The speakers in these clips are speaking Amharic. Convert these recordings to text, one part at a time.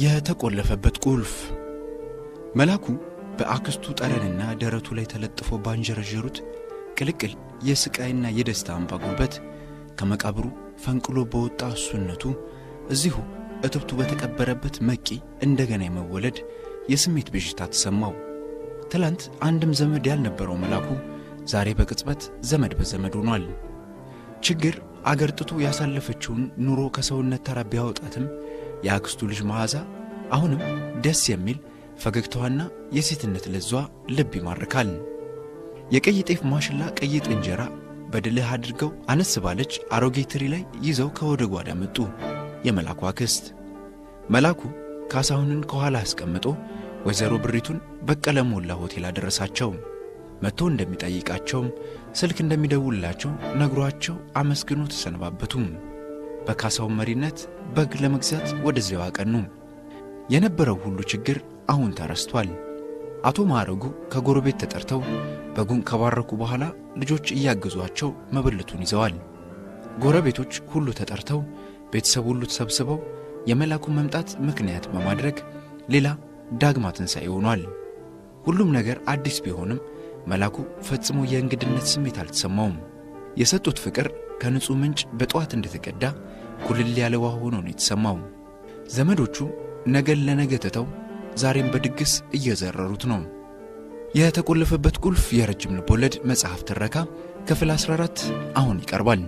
የተቆለፈበት ቁልፍ መላኩ በአክስቱ ጠረንና ደረቱ ላይ ተለጥፎ ባንጀረጀሩት ቅልቅል የስቃይና የደስታ አምባ ጉልበት ከመቃብሩ ፈንቅሎ በወጣ እሱነቱ እዚሁ እትብቱ በተቀበረበት መቂ እንደገና የመወለድ የስሜት ብዥታ ተሰማው። ትላንት አንድም ዘመድ ያልነበረው መላኩ ዛሬ በቅጽበት ዘመድ በዘመድ ሆኗል። ችግር አገር ጥቶ ያሳለፈችውን ኑሮ ከሰውነት ተራ ቢያወጣትም የአክስቱ ልጅ መዓዛ አሁንም ደስ የሚል ፈገግታዋና የሴትነት ለዟ ልብ ይማርካል። የቀይ ጤፍ ማሽላ ቀይጥ እንጀራ በድልህ አድርገው አነስ ባለች አሮጌ ትሪ ላይ ይዘው ከወደ ጓዳ መጡ የመላኩ አክስት። መላኩ ካሳሁንን ከኋላ አስቀምጦ ወይዘሮ ብሪቱን በቀለ ሞላ ሆቴል አደረሳቸው። መጥቶ እንደሚጠይቃቸውም ስልክ እንደሚደውልላቸው ነግሯቸው አመስግኖ ተሰነባበቱ። በካሳውን መሪነት በግ ለመግዛት ወደዚያው አቀኑ። የነበረው ሁሉ ችግር አሁን ተረስቷል። አቶ ማረጉ ከጎረቤት ተጠርተው በጉን ከባረኩ በኋላ ልጆች እያገዟቸው መብልቱን ይዘዋል። ጎረቤቶች ሁሉ ተጠርተው ቤተሰብ ሁሉ ተሰብስበው የመላኩን መምጣት ምክንያት በማድረግ ሌላ ዳግማ ትንሣኤ ሆኗል። ሁሉም ነገር አዲስ ቢሆንም መላኩ ፈጽሞ የእንግድነት ስሜት አልተሰማውም። የሰጡት ፍቅር ከንጹህ ምንጭ በጠዋት እንደተቀዳ ኩልል ያለ ውሃ ሆኖ ነው የተሰማው። ዘመዶቹ ነገን ለነገ ትተው ዛሬም በድግስ እየዘረሩት ነው። የተቆለፈበት ቁልፍ የረጅም ልቦለድ መጽሐፍ ትረካ ክፍል 14 አሁን ይቀርባል።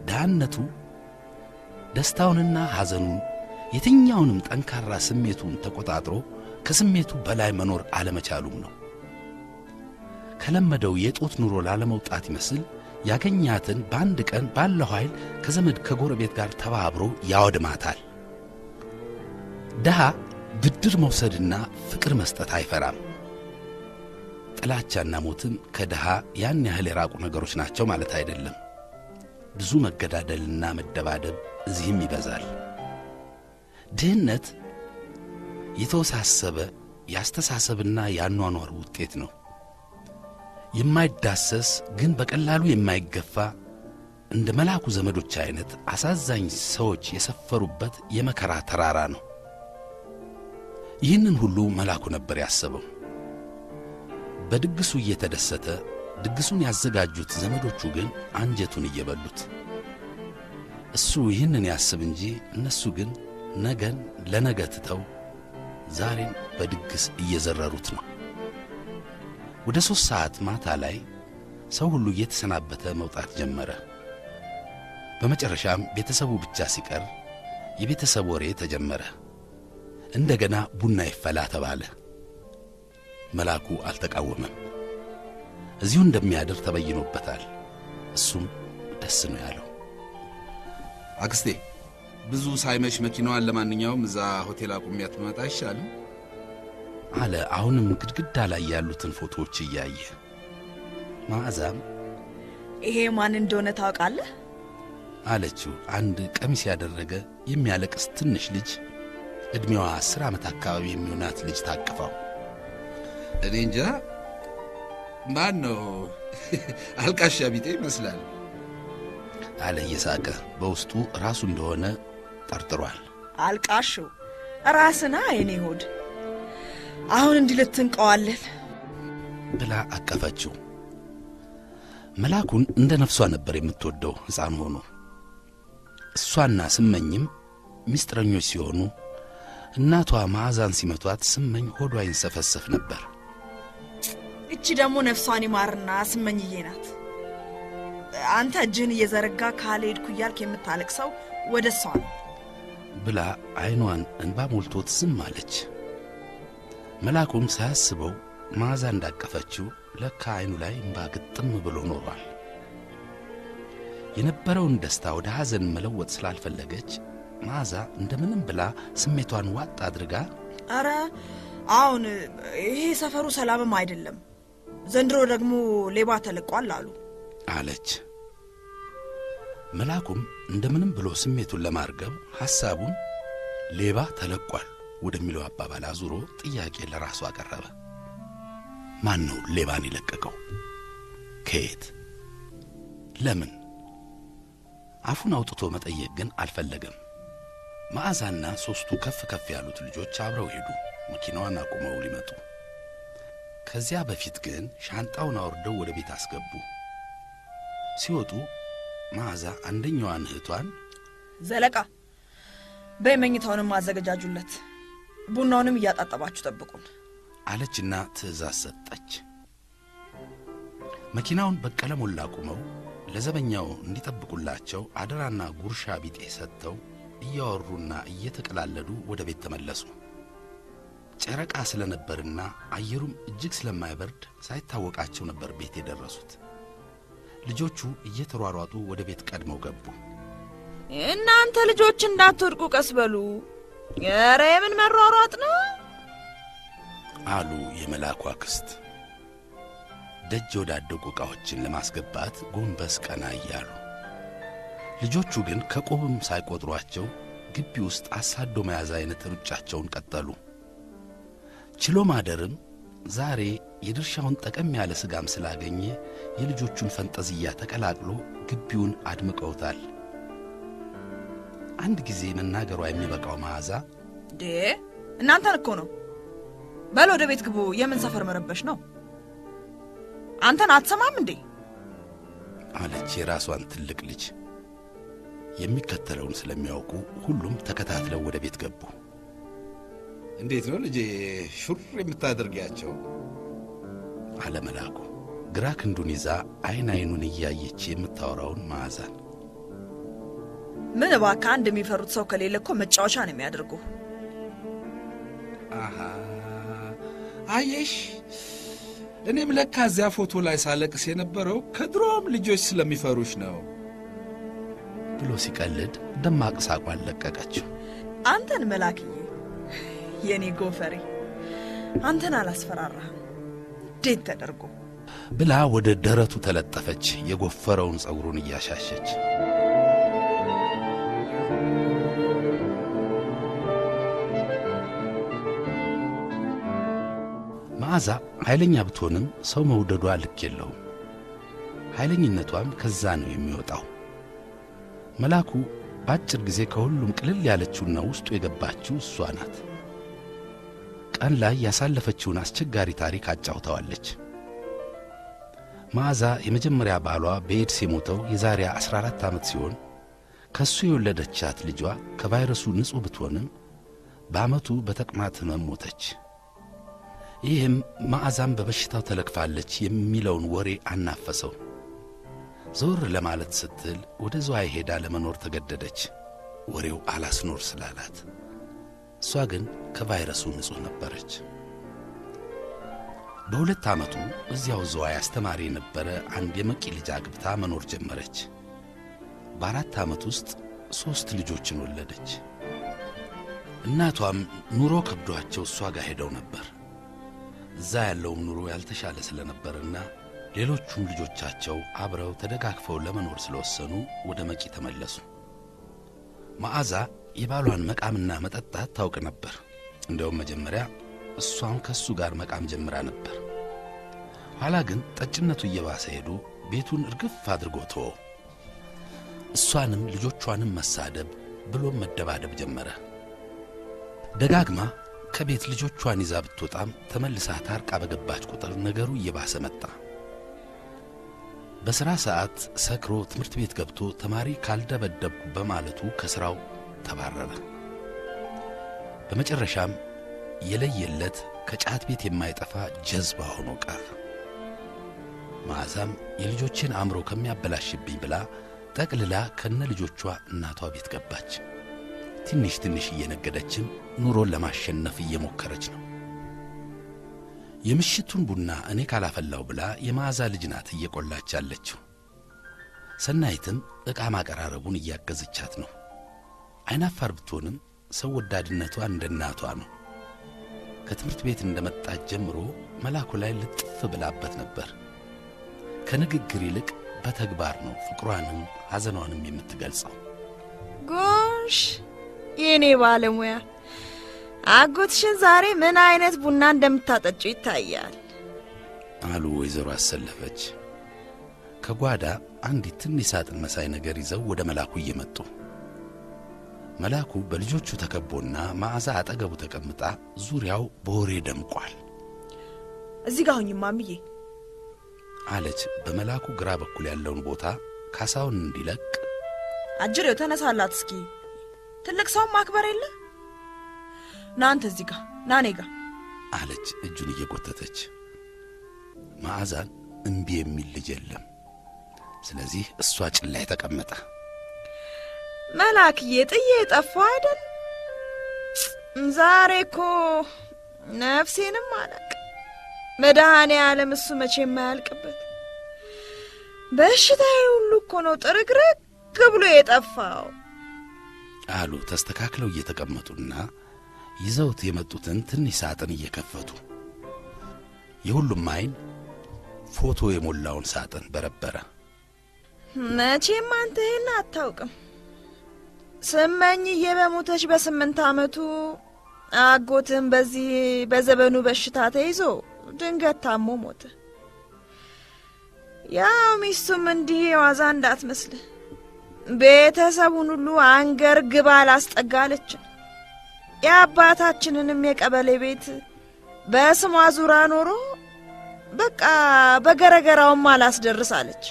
ዳነቱ ደስታውንና ሐዘኑን የትኛውንም ጠንካራ ስሜቱን ተቆጣጥሮ ከስሜቱ በላይ መኖር አለመቻሉም ነው። ከለመደው የጦት ኑሮ ላለመውጣት ይመስል ያገኛትን በአንድ ቀን ባለው ኃይል ከዘመድ ከጎረቤት ጋር ተባብሮ ያወድማታል። ድሃ ብድር መውሰድና ፍቅር መስጠት አይፈራም። ጥላቻና ሞትም ከድሃ ያን ያህል የራቁ ነገሮች ናቸው ማለት አይደለም። ብዙ መገዳደልና መደባደብ እዚህም ይበዛል። ድህነት የተወሳሰበ ያስተሳሰብና ያኗኗር ውጤት ነው። የማይዳሰስ ግን በቀላሉ የማይገፋ እንደ መላኩ ዘመዶች አይነት አሳዛኝ ሰዎች የሰፈሩበት የመከራ ተራራ ነው። ይህንን ሁሉ መላኩ ነበር ያሰበው። በድግሱ እየተደሰተ ድግሱን ያዘጋጁት ዘመዶቹ ግን አንጀቱን እየበሉት። እሱ ይህንን ያስብ እንጂ እነሱ ግን ነገን ለነገ ትተው ዛሬን በድግስ እየዘረሩት ነው። ወደ 3 ሰዓት ማታ ላይ ሰው ሁሉ እየተሰናበተ መውጣት ጀመረ። በመጨረሻም ቤተሰቡ ብቻ ሲቀር የቤተሰብ ወሬ ተጀመረ። እንደገና ቡና ይፈላ ተባለ። መላኩ አልተቃወመም። እዚሁ እንደሚያድር ተበይኖበታል። እሱም ደስ ነው ያለው። አክስቴ ብዙ ሳይመሽ መኪናዋን ለማንኛውም እዛ ሆቴል አቁሚያት መጣ ይሻላል አለ። አሁንም ግድግዳ ላይ ያሉትን ፎቶዎች እያየ መዓዛም ይሄ ማን እንደሆነ ታውቃለህ አለችው። አንድ ቀሚስ ያደረገ የሚያለቅስ ትንሽ ልጅ እድሜዋ 10 ዓመት አካባቢ የሚሆናት ልጅ ታቅፋው። እኔ እንጃ ማን ነው አልቃሻ ቢጤ ይመስላል አለ እየሳቀ። በውስጡ ራሱ እንደሆነ ጠርጥሯል። አልቃሹ ራስና የኔ ሆድ አሁን እንዲህ ልትንቀዋለል ብላ አቀፈችው። መላኩን እንደ ነፍሷ ነበር የምትወደው ሕፃን ሆኖ። እሷና ስመኝም ሚስጥረኞች ሲሆኑ እናቷ መዓዛን ሲመቷት ስመኝ ሆዷ ይንሰፈሰፍ ነበር። እቺ ደግሞ ነፍሷን ይማርና ስመኝዬ ናት። አንተ እጅህን እየዘረጋ ካልሄድኩ እያልክ የምታለቅሰው ወደ እሷ ነው ብላ አይኗን እንባ ሞልቶት ዝም አለች። መላኩም ሳያስበው መዓዛ እንዳቀፈችው ለካ አይኑ ላይ እንባ ግጥም ብሎ ኖሯል። የነበረውን ደስታ ወደ ሐዘን መለወጥ ስላልፈለገች መዓዛ እንደምንም ብላ ስሜቷን ዋጥ አድርጋ አረ አሁን ይሄ ሰፈሩ ሰላምም አይደለም፣ ዘንድሮ ደግሞ ሌባ ተለቋል አሉ አለች። መላኩም እንደምንም ብሎ ስሜቱን ለማርገብ ሐሳቡን ሌባ ተለቋል ወደሚለው አባባል አዙሮ ጥያቄ ለራሱ አቀረበ። ማን ነው ሌባን የለቀቀው? ከየት? ለምን? አፉን አውጥቶ መጠየቅ ግን አልፈለገም። መዓዛና ሦስቱ ከፍ ከፍ ያሉት ልጆች አብረው ሄዱ፣ መኪናዋን አቁመው ሊመጡ። ከዚያ በፊት ግን ሻንጣውን አውርደው ወደ ቤት አስገቡ። ሲወጡ መዓዛ አንደኛዋን እህቷን ዘለቃ በመኝታውንም አዘገጃጁለት፣ ቡናውንም እያጣጣባችሁ ጠብቁን አለችና ትእዛዝ ሰጠች። መኪናውን በቀለ ሞላ አቁመው ለዘበኛው እንዲጠብቁላቸው አደራና ጉርሻ ቢጤ ሰጥተው እያወሩና እየተቀላለዱ ወደ ቤት ተመለሱ። ጨረቃ ስለነበርና አየሩም እጅግ ስለማይበርድ ሳይታወቃቸው ነበር ቤት የደረሱት። ልጆቹ እየተሯሯጡ ወደ ቤት ቀድመው ገቡ። እናንተ ልጆች እንዳትወድቁ ቀስ በሉ፣ ኧረ የምን መሯሯጥ ነው አሉ የመላኩ አክስት። ደጅ ወዳደቁ ዕቃዎችን ለማስገባት ጎንበስ ቀና እያሉ፣ ልጆቹ ግን ከቆብም ሳይቆጥሯቸው ግቢ ውስጥ አሳዶ መያዝ አይነት ሩጫቸውን ቀጠሉ። ችሎ ማደርም ዛሬ የድርሻውን ጠቀም ያለ ስጋም ስላገኘ የልጆቹን ፈንጠዝያ ተቀላቅሎ ግቢውን አድምቀውታል። አንድ ጊዜ መናገሯ የሚበቃው መዓዛ እናንተን እኮ ነው፣ በል ወደ ቤት ግቡ፣ የምን ሰፈር መረበሽ ነው? አንተን አትሰማም እንዴ? አለች የራሷን ትልቅ ልጅ። የሚከተለውን ስለሚያውቁ ሁሉም ተከታትለው ወደ ቤት ገቡ። እንዴት ነው ልጄ ሹር የምታደርጊያቸው? አለ መላኩ ግራ ክንዱን ይዛ አይን አይኑን እያየች የምታወራውን መዓዛን። ምን እባክህ አንድ የሚፈሩት ሰው ከሌለ እኮ መጫወቻ ነው የሚያደርጉ። አሃ አየሽ፣ እኔም ለካ እዚያ ፎቶ ላይ ሳለቅስ የነበረው ከድሮም ልጆች ስለሚፈሩሽ ነው ብሎ ሲቀልድ ደማቅ ሳቋን ለቀቀችው። አንተን መላክዬ፣ የኔ ጎፈሬ፣ አንተን አላስፈራራህም እንዴት ተደርጎ ብላ ወደ ደረቱ ተለጠፈች፣ የጎፈረውን ጸጉሩን እያሻሸች። መዓዛ ኃይለኛ ብትሆንም ሰው መውደዷ ልክ የለውም። ኃይለኝነቷም ከዛ ነው የሚወጣው። መላኩ በአጭር ጊዜ ከሁሉም ቅልል ያለችውና ውስጡ የገባችው እሷ ናት። ቀን ላይ ያሳለፈችውን አስቸጋሪ ታሪክ አጫውተዋለች። መዓዛ የመጀመሪያ ባሏ በኤድስ የሞተው የዛሬ 14 ዓመት ሲሆን ከሱ የወለደቻት ልጇ ከቫይረሱ ንጹሕ ብትሆንም በዓመቱ በተቅማጥ ሕመም ሞተች። ይህም መዓዛም በበሽታው ተለክፋለች የሚለውን ወሬ አናፈሰው። ዞር ለማለት ስትል ወደ ዝዋይ ሄዳ ለመኖር ተገደደች፣ ወሬው አላስኖር ስላላት። እሷ ግን ከቫይረሱ ንጹሕ ነበረች። በ2 ዓመቱ እዚያው ዝዋይ አስተማሪ የነበረ አንድ የመቂ ልጅ አግብታ መኖር ጀመረች። በ4 ዓመት ውስጥ 3 ልጆችን ወለደች። እናቷም ኑሮ ከብዷቸው እሷ ጋር ሄደው ነበር። እዛ ያለውም ኑሮ ያልተሻለ ስለነበርና ሌሎቹም ልጆቻቸው አብረው ተደጋግፈው ለመኖር ስለወሰኑ ወደ መቂ ተመለሱ። መዓዛ የባሏን መቃምና መጠጣት ታውቅ ነበር። እንደውም መጀመሪያ እሷም ከሱ ጋር መቃም ጀምራ ነበር። ኋላ ግን ጠጭነቱ እየባሰ ሄዶ ቤቱን እርግፍ አድርጎ ተወው። እሷንም ልጆቿንም መሳደብ ብሎም መደባደብ ጀመረ። ደጋግማ ከቤት ልጆቿን ይዛ ብትወጣም ተመልሳ ታርቃ በገባች ቁጥር ነገሩ እየባሰ መጣ። በሥራ ሰዓት ሰክሮ ትምህርት ቤት ገብቶ ተማሪ ካልደበደብኩ በማለቱ ከሥራው ተባረረ። በመጨረሻም የለየለት ከጫት ቤት የማይጠፋ ጀዝባ ሆኖ ቀረ። መዓዛም የልጆችን አእምሮ ከሚያበላሽብኝ ብላ ጠቅልላ ከነ ልጆቿ እናቷ ቤት ገባች። ትንሽ ትንሽ እየነገደችም ኑሮን ለማሸነፍ እየሞከረች ነው። የምሽቱን ቡና እኔ ካላፈላው ብላ የመዓዛ ልጅ ናት እየቆላች ያለችው። ሰናይትም ዕቃ ማቀራረቡን እያገዘቻት ነው። አይናፋር ብትሆንም ሰው ወዳድነቷ እንደ እናቷ ነው። ከትምህርት ቤት እንደመጣች ጀምሮ መላኩ ላይ ልጥፍ ብላበት ነበር። ከንግግር ይልቅ በተግባር ነው ፍቅሯንም ሐዘኗንም የምትገልጸው። ጎሽ የኔ ባለሙያ፣ አጎትሽን ዛሬ ምን አይነት ቡና እንደምታጠጪ ይታያል አሉ ወይዘሮ አሰለፈች። ከጓዳ አንዲት ትንሽ ሳጥን መሳይ ነገር ይዘው ወደ መላኩ እየመጡ። መላኩ በልጆቹ ተከቦና መዓዛ አጠገቡ ተቀምጣ ዙሪያው በወሬ ደምቋል። እዚህ ጋር ሁኚ ማምዬ አለች በመላኩ ግራ በኩል ያለውን ቦታ ካሳውን እንዲለቅ። አጅሬው ተነሳላት፣ እስኪ ትልቅ ሰው ማክበር የለ ናንተ እዚህ ጋር ናኔ ጋር አለች እጁን እየጎተተች። መዓዛን እምቢ የሚል ልጅ የለም። ስለዚህ እሷ ጭን ላይ ተቀመጠ። መላክዬ ጥዬ ጠፋሁ አይደል? ዛሬ እኮ ነፍሴንም አለቅ መድኃኔ ዓለም እሱ መቼ የማያልቅበት በሽታዬ ሁሉ እኮ ነው ጥርግርግ ብሎ የጠፋው አሉ ተስተካክለው እየተቀመጡና ይዘውት የመጡትን ትንሽ ሳጥን እየከፈቱ። የሁሉም አይን ፎቶ የሞላውን ሳጥን በረበረ። መቼም አንተ ይሄን አታውቅም። ስመኝዬ በሞተች በ8 ዓመቱ አጎትም በዚህ በዘበኑ በሽታ ተይዞ ድንገት ታሞ ሞተ። ያው ሚስቱም እንዲህ የዋዛ እንዳትመስልህ ቤተሰቡን ሁሉ አንገር ግባ አላስጠጋለች። የአባታችንንም የቀበሌ ቤት በስሟ ዙራ ኖሮ በቃ በገረገራውም አላስደርሳለች።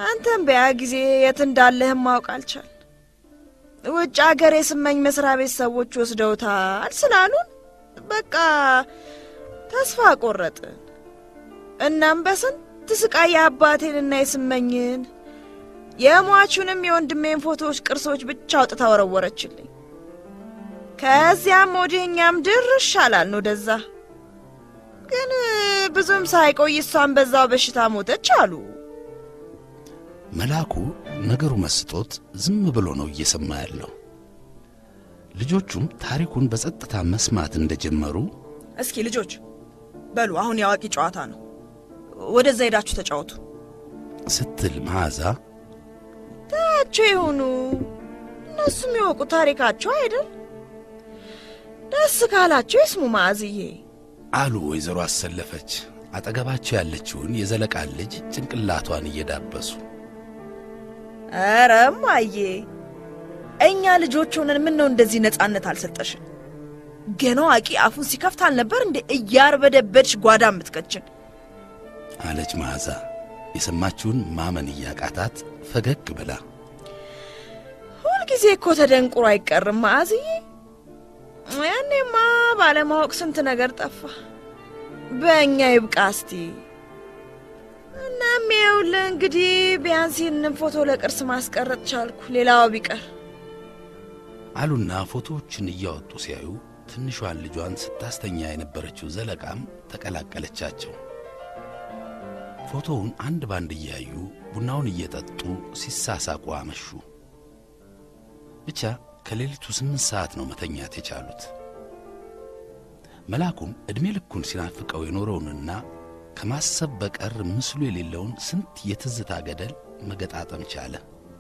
አንተም በያ ጊዜ የት እንዳለህም ማወቅ አልቻል። ውጭ አገር የስመኝ መስሪያ ቤት ሰዎች ወስደውታል ስላሉን በቃ ተስፋ ቆረጥን። እናም በስንት ስቃይ የአባቴንና የስመኝን የሟቹንም የወንድሜን ፎቶዎች ቅርሶች ብቻ አውጥታ ወረወረችልኝ። ከዚያም ወዲህኛም ድርሽ አላልን ወደዛ። ግን ብዙም ሳይቆይ እሷን በዛው በሽታ ሞተች አሉ። መላኩ ነገሩ መስጦት ዝም ብሎ ነው እየሰማ ያለው። ልጆቹም ታሪኩን በጸጥታ መስማት እንደጀመሩ እስኪ ልጆች በሉ አሁን ያዋቂ ጨዋታ ነው፣ ወደዛ ሄዳችሁ ተጫወቱ ስትል መዓዛ ታቸው ይሁኑ እነሱም ይወቁ ታሪካቸው አይደል? ደስ ካላቸው ይስሙ ማዕዝዬ አሉ ወይዘሮ አሰለፈች አጠገባቸው ያለችውን የዘለቃን ልጅ ጭንቅላቷን እየዳበሱ። ኧረ እማዬ እኛ ልጆች ሆነን ምን ነው እንደዚህ ነጻነት አልሰጠሽን? ገና አቂ አፉን ሲከፍት አልነበር እንዴ እያርበደበድሽ ጓዳ የምትከችን? አለች መዓዛ የሰማችውን ማመን እያቃታት ፈገግ ብላ። ሁልጊዜ እኮ ተደንቁሮ አይቀርም ማዕዝዬ። ያኔማ ባለማወቅ ስንት ነገር ጠፋ። በእኛ ይብቃ እስቲ። እናም ይኸውልህ እንግዲህ ቢያንስ ይህንን ፎቶ ለቅርስ ማስቀረጥ ቻልኩ፣ ሌላው ቢቀር አሉና ፎቶዎችን እያወጡ ሲያዩ ትንሿን ልጇን ስታስተኛ የነበረችው ዘለቃም ተቀላቀለቻቸው። ፎቶውን አንድ ባንድ እያዩ ቡናውን እየጠጡ ሲሳሳቁ አመሹ። ብቻ ከሌሊቱ 8 ሰዓት ነው መተኛት የቻሉት። መላኩም ዕድሜ ልኩን ሲናፍቀው የኖረውንና ከማሰብ በቀር ምስሉ የሌለውን ስንት የትዝታ ገደል መገጣጠም ቻለ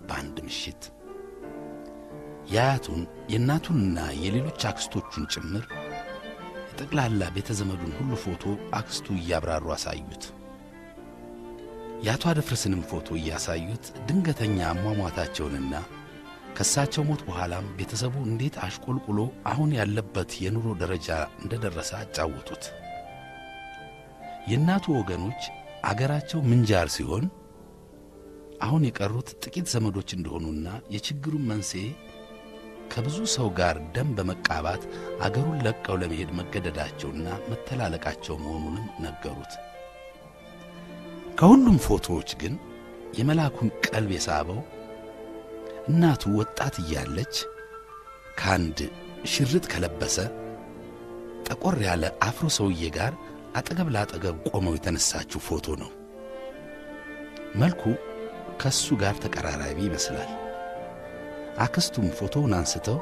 በአንድ ምሽት። የአያቱን የእናቱንና የሌሎች አክስቶቹን ጭምር የጠቅላላ ቤተ ዘመዱን ሁሉ ፎቶ አክስቱ እያብራሩ አሳዩት። የአቶ አደፍርስንም ፎቶ እያሳዩት ድንገተኛ አሟሟታቸውንና ከሳቸው ሞት በኋላም ቤተሰቡ እንዴት አሽቆልቁሎ አሁን ያለበት የኑሮ ደረጃ እንደደረሰ አጫወቱት። የእናቱ ወገኖች አገራቸው ምንጃር ሲሆን አሁን የቀሩት ጥቂት ዘመዶች እንደሆኑና የችግሩን መንስኤ ከብዙ ሰው ጋር ደም በመቃባት አገሩን ለቀው ለመሄድ መገደዳቸውና መተላለቃቸው መሆኑንም ነገሩት። ከሁሉም ፎቶዎች ግን የመላኩን ቀልብ የሳበው እናቱ ወጣት እያለች ከአንድ ሽርጥ ከለበሰ ጠቆር ያለ አፍሮ ሰውዬ ጋር አጠገብ ላጠገብ ቆመው የተነሳችው ፎቶ ነው። መልኩ ከሱ ጋር ተቀራራቢ ይመስላል። አክስቱም ፎቶውን አንስተው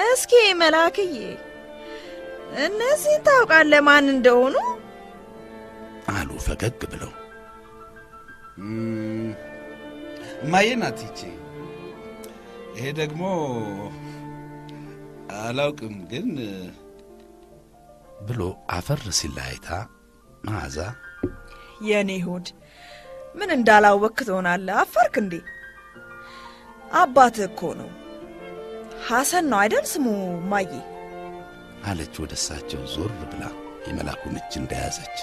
እስኪ መላክዬ እነዚህን ታውቃለህ ማን እንደሆኑ አሉ ፈገግ ብለው። እማዬ ናት ይቺ። ይሄ ደግሞ አላውቅም ግን ብሎ አፈር ሲል አይታ መዓዛ የኔ ሆድ ምን እንዳላወቅክ ትሆናለህ። አፈርክ እንዴ? አባትህ እኮ ነው። ሐሰን ነው አይደል ስሙ ማዬ? አለች ወደ እሳቸው ዞር ብላ የመላኩን እጅ እንደያዘች።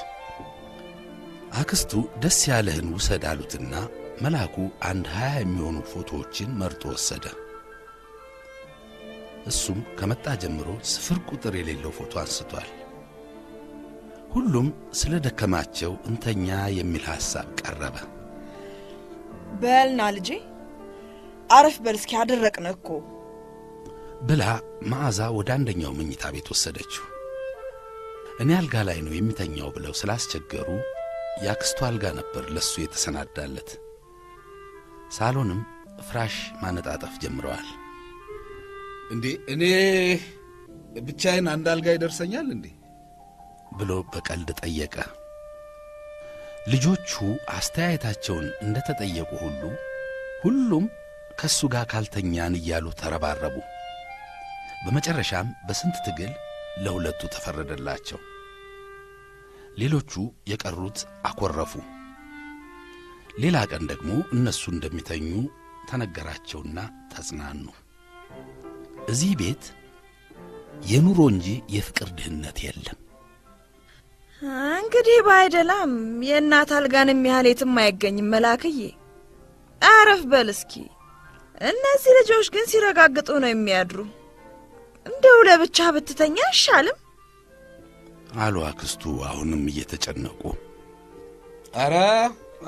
አክስቱ ደስ ያለህን ውሰድ አሉትና መላኩ 20 የሚሆኑ ፎቶዎችን መርጦ ወሰደ። እሱም ከመጣ ጀምሮ ስፍር ቁጥር የሌለው ፎቶ አንስቷል። ሁሉም ስለ ደከማቸው እንተኛ የሚል ሐሳብ ቀረበ። በልና ልጄ አረፍ በል እስኪ አደረቅነ እኮ ብላ መዓዛ ወደ አንደኛው መኝታ ቤት ወሰደችው። እኔ አልጋ ላይ ነው የሚተኛው ብለው ስላስቸገሩ ያክስቱ አልጋ ነበር ለሱ የተሰናዳለት። ሳሎንም ፍራሽ ማነጣጠፍ ጀምረዋል። እንዴ እኔ ብቻዬን አንድ አልጋ ይደርሰኛል እንዴ ብሎ በቀልድ ጠየቀ። ልጆቹ አስተያየታቸውን እንደተጠየቁ ሁሉም ከሱ ጋር ካልተኛን እያሉ ተረባረቡ። በመጨረሻም በስንት ትግል ለሁለቱ ተፈረደላቸው። ሌሎቹ የቀሩት አኮረፉ። ሌላ ቀን ደግሞ እነሱ እንደሚተኙ ተነገራቸውና ተጽናኑ። እዚህ ቤት የኑሮ እንጂ የፍቅር ድህነት የለም። እንግዲህ ባይደላም የእናት አልጋን የሚያህል የትም አይገኝም መላክዬ። አረፍ በል እስኪ። እነዚህ ልጆች ግን ሲረጋግጡ ነው የሚያድሩ። እንደው ለብቻ ብትተኛ አይሻልም አሉ አክስቱ አሁንም እየተጨነቁ። አረ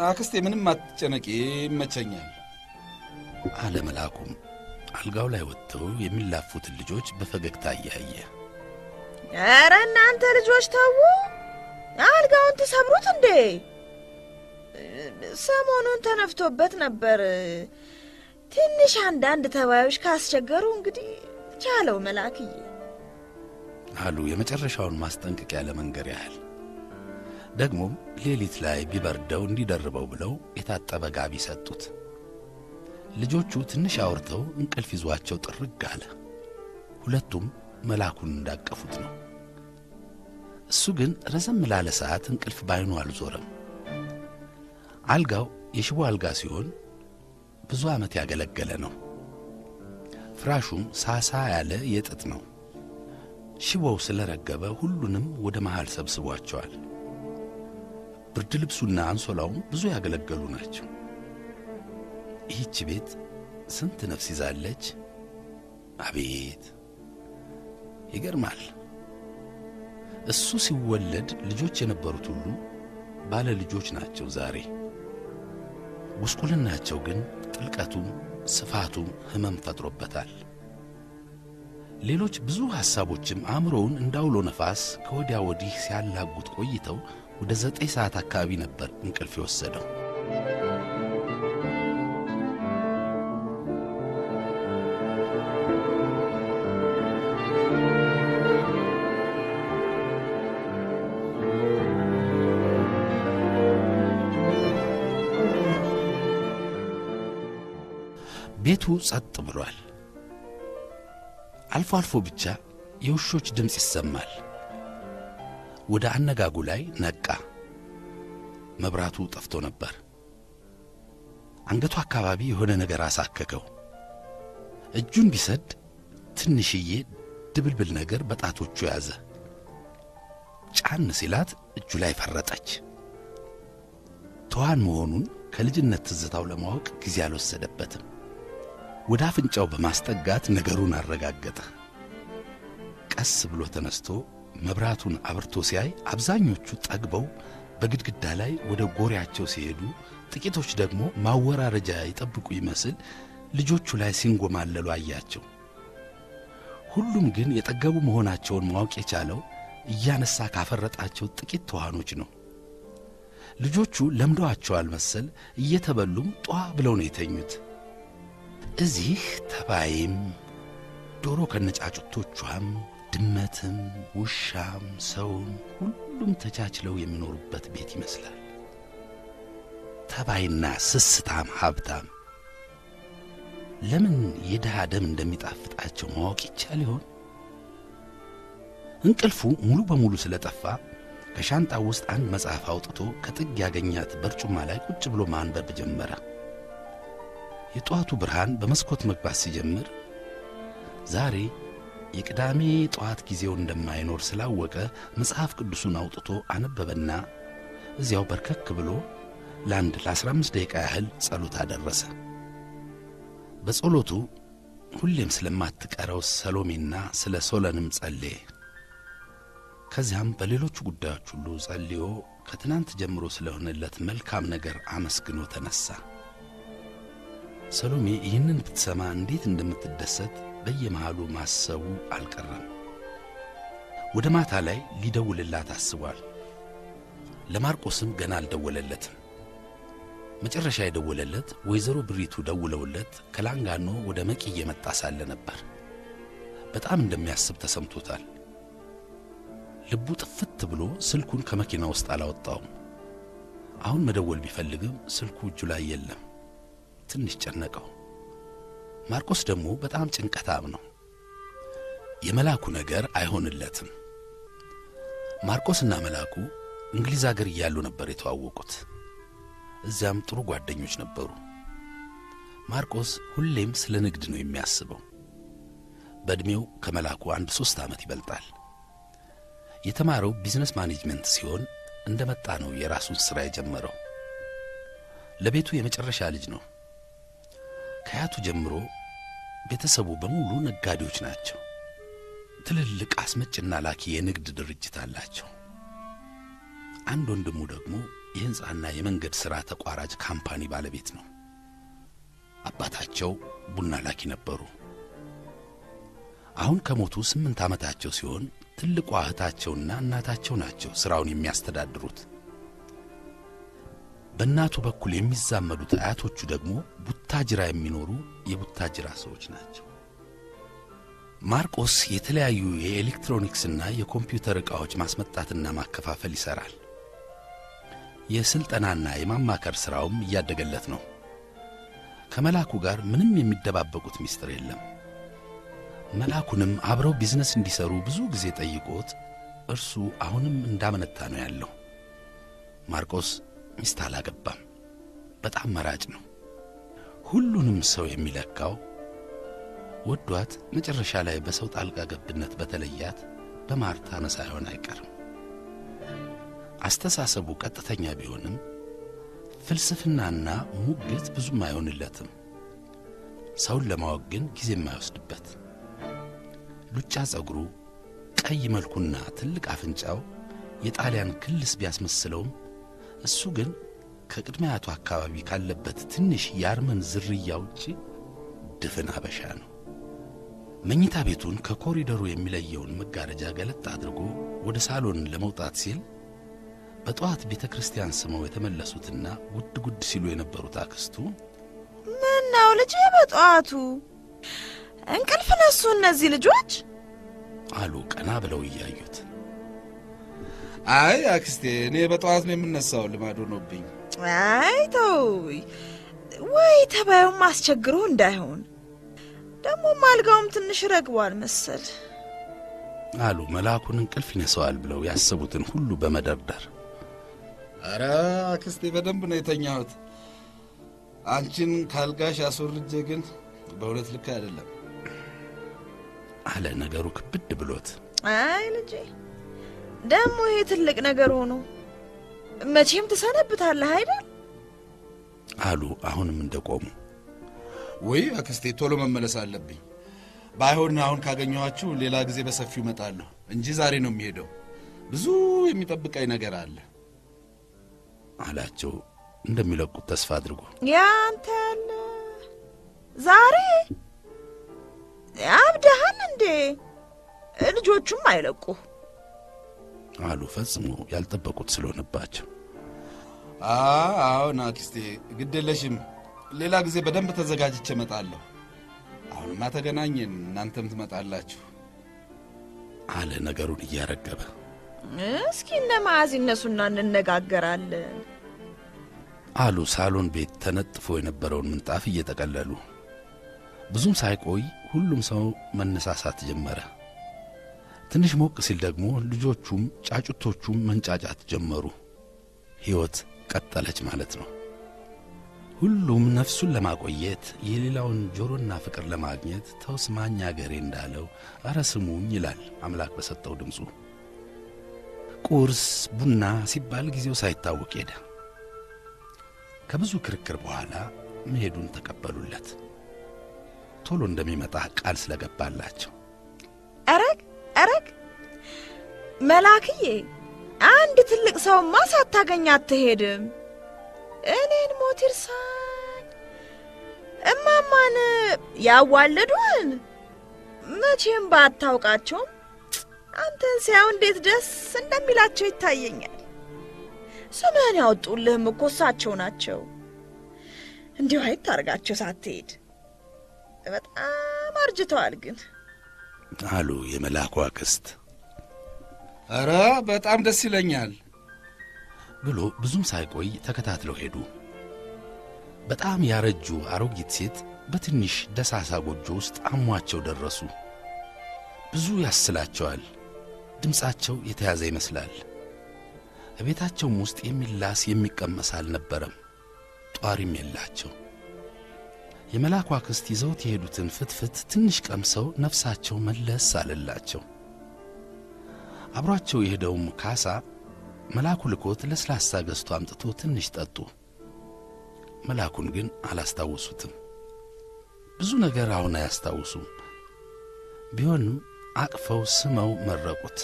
አክስቴ ምንም አትጨነቂ ይመቸኛል አለ መላኩም አልጋው ላይ ወጥተው የሚላፉትን ልጆች በፈገግታ እያየ። አረ እናንተ ልጆች ተው፣ አልጋውን ትሰብሩት እንዴ? ሰሞኑን ተነፍቶበት ነበር። ትንሽ አንዳንድ ተባዮች ካስቸገሩ እንግዲህ ቻለው መላክዬ አሉ የመጨረሻውን ማስጠንቀቂያ ለመንገር ያህል። ደግሞም ሌሊት ላይ ቢበርደው እንዲደርበው ብለው የታጠበ ጋቢ ሰጡት። ልጆቹ ትንሽ አውርተው እንቅልፍ ይዟቸው ጥርግ አለ። ሁለቱም መላኩን እንዳቀፉት ነው። እሱ ግን ረዘም ላለ ሰዓት እንቅልፍ ባይኑ አልዞረም። አልጋው የሽቦ አልጋ ሲሆን ብዙ ዓመት ያገለገለ ነው። ፍራሹም ሳሳ ያለ የጥጥ ነው። ሽቦው ስለረገበ ሁሉንም ወደ መሃል ሰብስቧቸዋል። ብርድ ልብሱና አንሶላውም ብዙ ያገለገሉ ናቸው። ይህች ቤት ስንት ነፍስ ይዛለች! አቤት ይገርማል። እሱ ሲወለድ ልጆች የነበሩት ሁሉ ባለ ልጆች ናቸው ዛሬ። ጉስቁልናቸው ግን ጥልቀቱም ስፋቱም ህመም ፈጥሮበታል። ሌሎች ብዙ ሐሳቦችም አእምሮውን እንዳውሎ ነፋስ ከወዲያ ወዲህ ሲያላጉት ቆይተው ወደ 9 ሰዓት አካባቢ ነበር እንቅልፍ የወሰደው። ቤቱ ጸጥ ብሏል። አልፎ አልፎ ብቻ የውሾች ድምፅ ይሰማል። ወደ አነጋጉ ላይ ነቃ። መብራቱ ጠፍቶ ነበር። አንገቱ አካባቢ የሆነ ነገር አሳከከው። እጁን ቢሰድ ትንሽዬ ድብልብል ነገር በጣቶቹ ያዘ። ጫን ሲላት እጁ ላይ ፈረጠች። ተዋን መሆኑን ከልጅነት ትዝታው ለማወቅ ጊዜ አልወሰደበትም። ወደ አፍንጫው በማስጠጋት ነገሩን አረጋገጠ። ቀስ ብሎ ተነስቶ መብራቱን አብርቶ ሲያይ አብዛኞቹ ጠግበው በግድግዳ ላይ ወደ ጎሪያቸው ሲሄዱ፣ ጥቂቶች ደግሞ ማወራረጃ ይጠብቁ ይመስል ልጆቹ ላይ ሲንጎማለሉ አያቸው። ሁሉም ግን የጠገቡ መሆናቸውን ማወቅ የቻለው እያነሳ ካፈረጣቸው ጥቂት ተዋኖች ነው። ልጆቹ ለምደዋቸዋል መሰል እየተበሉም ጧ ብለው ነው የተኙት። እዚህ ተባይም ዶሮ ከነጫጩቶቿም ድመትም ውሻም ሰውም ሁሉም ተቻችለው የሚኖሩበት ቤት ይመስላል። ተባይና ስስታም ሀብታም ለምን የድሃ ደም እንደሚጣፍጣቸው ማወቅ ይቻል ይሆን? እንቅልፉ ሙሉ በሙሉ ስለጠፋ ከሻንጣው ውስጥ አንድ መጽሐፍ አውጥቶ ከጥግ ያገኛት በርጩማ ላይ ቁጭ ብሎ ማንበብ ጀመረ። የጧቱ ብርሃን በመስኮት መግባት ሲጀምር ዛሬ የቅዳሜ ጧት ጊዜው እንደማይኖር ስላወቀ መጽሐፍ ቅዱሱን አውጥቶ አነበበና እዚያው በርከክ ብሎ ለ15 ደቂቃ ያህል ጸሎት አደረሰ። በጸሎቱ ሁሌም ስለማትቀረው ሰሎሜና ስለ ሶለንም ጸለየ። ከዚያም በሌሎች ጉዳዮች ሁሉ ጸልዮ ከትናንት ጀምሮ ስለሆነለት መልካም ነገር አመስግኖ ተነሳ። ሰሎሜ ይህንን ብትሰማ እንዴት እንደምትደሰት በየመሃሉ ማሰቡ አልቀረም። ወደ ማታ ላይ ሊደውልላት አስቧል። ለማርቆስም ገና አልደወለለትም። መጨረሻ የደወለለት ወይዘሮ ብሪቱ ደውለውለት ከላንጋኖ ወደ መቂ እየመጣ ሳለ ነበር። በጣም እንደሚያስብ ተሰምቶታል። ልቡ ጥፍት ብሎ ስልኩን ከመኪና ውስጥ አላወጣውም። አሁን መደወል ቢፈልግም ስልኩ እጁ ላይ የለም። ትንሽ ጨነቀው። ማርቆስ ደግሞ በጣም ጭንቀታም ነው። የመላኩ ነገር አይሆንለትም። ማርቆስና መላኩ እንግሊዝ አገር እያሉ ነበር የተዋወቁት። እዚያም ጥሩ ጓደኞች ነበሩ። ማርቆስ ሁሌም ስለ ንግድ ነው የሚያስበው። በእድሜው ከመላኩ 3 ዓመት ይበልጣል። የተማረው ቢዝነስ ማኔጅመንት ሲሆን እንደመጣ ነው የራሱን ሥራ የጀመረው። ለቤቱ የመጨረሻ ልጅ ነው። ከያቱ ጀምሮ ቤተሰቡ በሙሉ ነጋዴዎች ናቸው። ትልልቅ አስመጭና ላኪ የንግድ ድርጅት አላቸው። አንድ ወንድሙ ደግሞ የሕንጻና የመንገድ ሥራ ተቋራጭ ካምፓኒ ባለቤት ነው። አባታቸው ቡና ላኪ ነበሩ። አሁን ከሞቱ 8 ዓመታቸው ሲሆን ትልቋ እህታቸውና እናታቸው ናቸው ሥራውን የሚያስተዳድሩት። በእናቱ በኩል የሚዛመዱት አያቶቹ ደግሞ ቡታጅራ የሚኖሩ የቡታጅራ ሰዎች ናቸው። ማርቆስ የተለያዩ የኤሌክትሮኒክስና የኮምፒውተር ዕቃዎች ማስመጣትና ማከፋፈል ይሠራል። የሥልጠናና የማማከር ሥራውም እያደገለት ነው። ከመላኩ ጋር ምንም የሚደባበቁት ምስጢር የለም። መላኩንም አብረው ቢዝነስ እንዲሰሩ ብዙ ጊዜ ጠይቆት እርሱ አሁንም እንዳመነታ ነው ያለው። ማርቆስ ሚስት አላገባም። በጣም መራጭ ነው። ሁሉንም ሰው የሚለካው ወዷት መጨረሻ ላይ በሰው ጣልቃ ገብነት በተለያት በማርታ ሳይሆን አይቀርም። አስተሳሰቡ ቀጥተኛ ቢሆንም ፍልስፍናና ሙግት ብዙም አይሆንለትም። ሰውን ለማወቅ ግን ጊዜ የማይወስድበት ሉጫ ጸጉሩ፣ ቀይ መልኩና ትልቅ አፍንጫው የጣሊያን ክልስ ቢያስመስለውም እሱ ግን ከቅድሚያቱ አካባቢ ካለበት ትንሽ የአርመን ዝርያ ውጪ ድፍን አበሻ ነው። መኝታ ቤቱን ከኮሪደሩ የሚለየውን መጋረጃ ገለጥ አድርጎ ወደ ሳሎን ለመውጣት ሲል በጠዋት ቤተክርስቲያን ስመው የተመለሱትና ጉድ ጉድ ሲሉ የነበሩት አክስቱ ምን ነው ልጄ በጠዋቱ እንቅልፍ ነሱ እነዚህ ልጆች አሉ ቀና ብለው እያዩት። አይ አክስቴ እኔ በጠዋት ነው የምነሳው፣ ልማድ ሆኖብኝ። አይ ተው ወይ ተባዩም አስቸግሮ እንዳይሆን ደግሞ ማልጋውም ትንሽ ረግቧል መሰል አሉ መላኩን እንቅልፍ ይነሳዋል ብለው ያሰቡትን ሁሉ በመደርደር። አረ አክስቴ በደንብ ነው የተኛሁት። አንቺን ካልጋሽ አስወርጄ ግን በሁለት ልክ አይደለም አለ ነገሩ ክብድ ብሎት። አይ ልጄ ደግሞ ይሄ ትልቅ ነገር ሆኖ መቼም ትሰነብታለህ አይደል አሉ አሁንም እንደቆሙ። ወይ አክስቴ ቶሎ መመለስ አለብኝ። ባይሆን አሁን ካገኘኋችሁ ሌላ ጊዜ በሰፊው እመጣለሁ እንጂ ዛሬ ነው የሚሄደው። ብዙ የሚጠብቀኝ ነገር አለ አላቸው እንደሚለቁት ተስፋ አድርጎ። ያንተ ያለ ዛሬ አብደሃል እንዴ? ልጆቹም አይለቁ አሉ ፈጽሞ ያልጠበቁት ስለሆነባቸው። አዎን አክስቴ፣ ግድ የለሽም። ሌላ ጊዜ በደንብ ተዘጋጅቼ እመጣለሁ። አሁንማ ተገናኘን፣ እናንተም ትመጣላችሁ አለ ነገሩን እያረገበ። እስኪ እነ መዓዝ ይነሱና እንነጋገራለን አሉ ሳሎን ቤት ተነጥፎ የነበረውን ምንጣፍ እየጠቀለሉ። ብዙም ሳይቆይ ሁሉም ሰው መነሳሳት ጀመረ። ትንሽ ሞቅ ሲል ደግሞ ልጆቹም ጫጩቶቹም መንጫጫት ጀመሩ። ሕይወት ቀጠለች ማለት ነው። ሁሉም ነፍሱን ለማቆየት የሌላውን ጆሮና ፍቅር ለማግኘት ተውስማኝ አገሬ እንዳለው አረ ስሙኝ ይላል አምላክ በሰጠው ድምፁ። ቁርስ ቡና ሲባል ጊዜው ሳይታወቅ ሄደ። ከብዙ ክርክር በኋላ መሄዱን ተቀበሉለት። ቶሎ እንደሚመጣ ቃል ስለገባላቸው። አረግ መላክዬ፣ አንድ ትልቅ ሰውማ ሳታገኝ አትሄድም። እኔን ሞት ይርሳኝ። እማማን ያዋለዱን መቼም ባታውቃቸውም አንተን ሲያው እንዴት ደስ እንደሚላቸው ይታየኛል። ስምህን ያወጡልህም እኮ እሳቸው ናቸው። እንዲሁ አይታርጋቸው ሳትሄድ። በጣም አርጅተዋል ግን አሉ የመላኩ አክስት። አረ በጣም ደስ ይለኛል ብሎ ብዙም ሳይቆይ ተከታትለው ሄዱ። በጣም ያረጁ አሮጊት ሴት በትንሽ ደሳሳ ጎጆ ውስጥ አሟቸው ደረሱ። ብዙ ያስላቸዋል። ድምፃቸው የተያዘ ይመስላል። ቤታቸውም ውስጥ የሚላስ የሚቀመስ አልነበረም። ጧሪም የላቸው። የመላኩ አክስት ይዘውት የሄዱትን ፍትፍት ትንሽ ቀምሰው ነፍሳቸው መለስ አለላቸው። አብሯቸው የሄደውም ካሳ መላኩ ልኮት ለስላሳ ገዝቶ አምጥቶ ትንሽ ጠጡ። መላኩን ግን አላስታወሱትም። ብዙ ነገር አሁን አያስታውሱም። ቢሆንም አቅፈው ስመው መረቁት።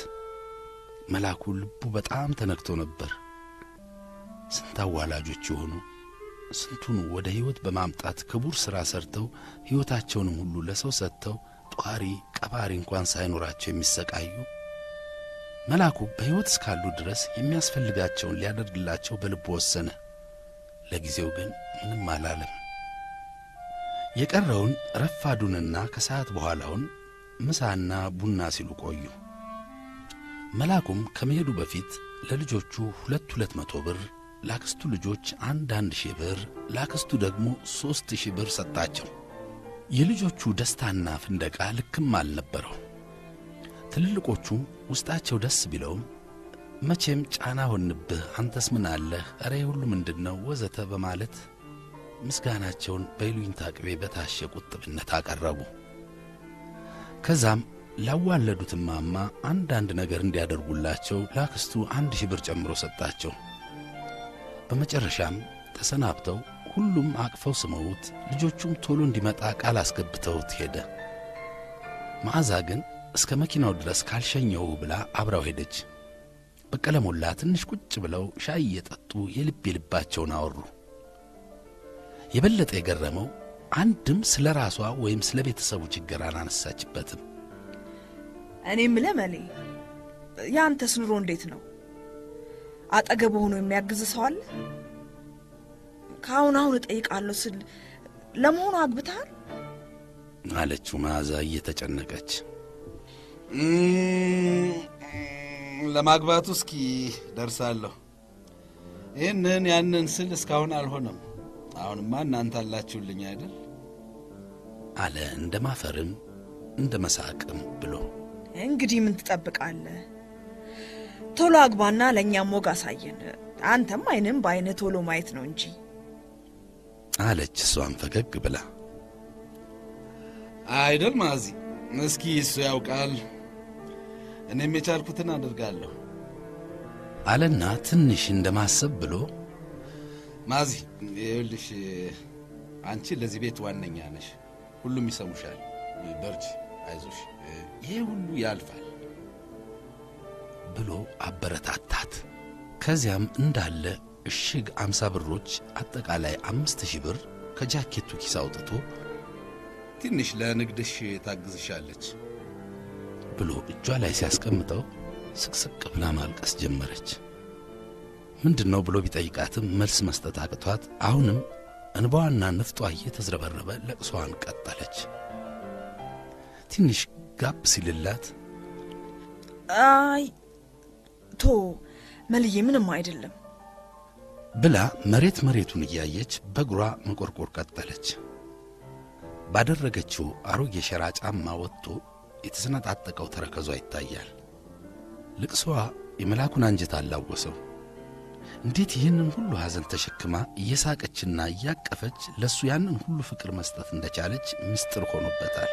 መላኩ ልቡ በጣም ተነክቶ ነበር። ስንት አዋላጆች የሆኑ ስንቱን ወደ ሕይወት በማምጣት ክቡር ሥራ ሰርተው ሕይወታቸውንም ሁሉ ለሰው ሰጥተው ጧሪ ቀባሪ እንኳን ሳይኖራቸው የሚሰቃዩ። መላኩ በሕይወት እስካሉ ድረስ የሚያስፈልጋቸውን ሊያደርግላቸው በልቡ ወሰነ። ለጊዜው ግን ምንም አላለም። የቀረውን ረፋዱንና ከሰዓት በኋላውን ምሳና ቡና ሲሉ ቆዩ። መላኩም ከመሄዱ በፊት ለልጆቹ 200 ብር፣ ላክስቱ ልጆች 1,000 ብር፣ ላክስቱ ደግሞ 3,000 ብር ሰጣቸው። የልጆቹ ደስታና ፍንደቃ ልክም አልነበረው። ትልልቆቹም ውስጣቸው ደስ ቢለውም መቼም ጫና ሆንብህ፣ አንተስ ምን አለህ፣ እረ ሁሉ ምንድነው ወዘተ በማለት ምስጋናቸውን በይሉኝታ ቅቤ በታሸ ቁጥብነት አቀረቡ። ከዛም ላዋለዱት ማማ አንዳንድ ነገር እንዲያደርጉላቸው ላክስቱ 1,000 ብር ጨምሮ ሰጣቸው። በመጨረሻም ተሰናብተው ሁሉም አቅፈው ስመውት ልጆቹም ቶሎ እንዲመጣ ቃል አስገብተውት ሄደ። መዓዛ ግን እስከ መኪናው ድረስ ካልሸኘው ብላ አብራው ሄደች። በቀለ ሞላ ትንሽ ቁጭ ብለው ሻይ እየጠጡ የልብ የልባቸውን አወሩ። የበለጠ የገረመው አንድም ስለ ራሷ ወይም ስለ ቤተሰቡ ችግር አላነሳችበትም። እኔም ለመሌ ያንተስ ኑሮ እንዴት ነው? አጠገብ ሆኖ የሚያግዝ ሰው አለ? ካሁን እጠይቃለሁ ስል ለመሆኑ አግብተሃል? አለችው መዓዛ እየተጨነቀች። ለማግባቱ እስኪ ደርሳለሁ። ይህንን ያንን ስል እስካሁን አልሆነም። አሁንማ እናንተ አላችሁልኝ አይደል? አለ እንደ ማፈርም እንደ መሳቅም ብሎ። እንግዲህ ምን ትጠብቃለህ? ቶሎ አግባና ለእኛም ሞግ አሳየን። አንተም አይንም በአይነ ቶሎ ማየት ነው እንጂ አለች እሷም ፈገግ ብላ። አይደል ማዚ፣ እስኪ እሱ ያውቃል፣ እኔም የቻልኩትን አደርጋለሁ አለና ትንሽ እንደማሰብ ብሎ ማዚ፣ ይኸውልሽ አንቺ ለዚህ ቤት ዋነኛ ነሽ። ሁሉም ይሰሙሻል። በርቺ፣ አይዞሽ፣ ይሄ ሁሉ ያልፋል ብሎ አበረታታት። ከዚያም እንዳለ እሽግ 50 ብሮች አጠቃላይ 5,000 ብር ከጃኬቱ ኪስ አውጥቶ ትንሽ ለንግድሽ ታግዝሻለች ብሎ እጇ ላይ ሲያስቀምጠው ስቅስቅ ብላ ማልቀስ ጀመረች። ምንድነው ብሎ ቢጠይቃትም መልስ መስጠት አቅቷት አሁንም እንባዋና ንፍጧ እየተዝረበረበ ለቅሷን ቀጠለች። ትንሽ ጋብ ሲልላት አይ ቶ መልዬ ምንም አይደለም ብላ መሬቱን እያየች በእግሯ መቆርቆር ቀጠለች። ባደረገችው አሮጌ ሸራ ጫማ ወጥቶ የተሰነጣጠቀው ተረከዟ ይታያል። ልቅሷ የመላኩን አንጀት አላወሰው። እንዴት ይህንን ሁሉ ሐዘን ተሸክማ እየሳቀችና እያቀፈች ለሱ ያንን ሁሉ ፍቅር መስጠት እንደቻለች ምስጢር ሆኖበታል።